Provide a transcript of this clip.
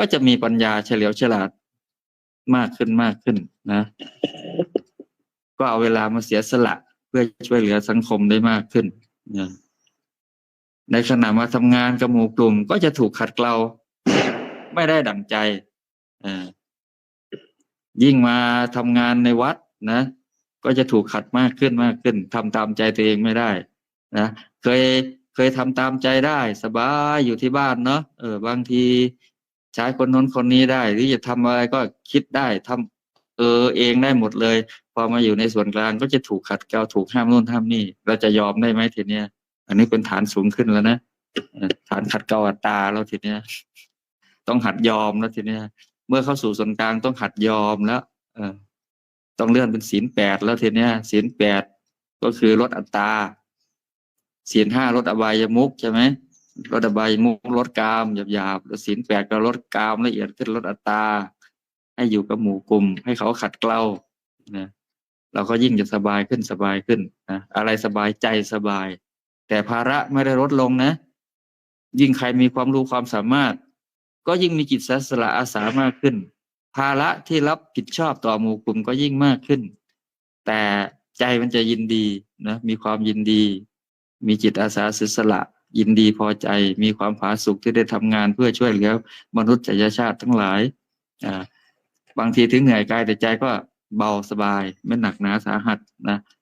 ก็จะมีปัญญาเฉลียวฉลาดมากขึ้นนะก็เอาเวลามาเสียสละเพื่อช่วยเหลือสังคมได้มากขึ้นนะในขณะมาทำงานกับหมู่กลุ่มก็จะถูกขัดเกลาไม่ได้ดั่งใจยิ่งมาทำงานในวัดนะก็จะถูกขัดมากขึ้นทำตามใจตัวเองไม่ได้นะเคยทำตามใจได้สบายอยู่ที่บ้านเนาะบางทีใช้คนน้นคนนี้ได้หรือจะทำอะไรก็คิดได้ทำเองได้หมดเลยพอมาอยู่ในส่วนกลางก็จะถูกขัดเกลาถูกห้ามโน่นห้ามนี่เราจะยอมได้ไหมทีเนี้ยอันนี้เป็นฐานสูงขึ้นแล้วนะฐานขัดเกลาอัตตาแล้วทีเนี้ยต้องหัดยอมแล้วทีเนี้ยเมื่อเข้าสู่ส่วนกลางต้องหัดยอมแล้วต้องเลื่อนเป็นศีล 8แล้วทีเนี้ยศีล 8ก็คือลดอัตตาศีล 5ลดอบายมุขใช่ไหมลดอบายมุขลดกามหยาบๆแล้วศีล 8ก็ลดกามละเอียดขึ้นลดอัตตาให้อยู่กับหมู่กลุ่มให้เขาขัดเกลานะเราก็ยิ่งจะสบายขึ้นนะอะไรสบายใจสบายแต่ภาระไม่ได้ลดลงนะยิ่งใครมีความรู้ความสามารถก็ยิ่งมีจิตสละอาสามากขึ้นภาระที่รับผิดชอบต่อหมู่กลุ่มก็ยิ่งมากขึ้นแต่ใจมันจะยินดีนะมีความยินดีมีจิตอาสาเสียสละยินดีพอใจมีความผาสุกที่ได้ทำงานเพื่อช่วยเหลือมนุษยชาติทั้งหลายบางทีถึงเหนื่อยกายแต่ใจก็เบาสบายไม่หนักหนาสาหัสนะ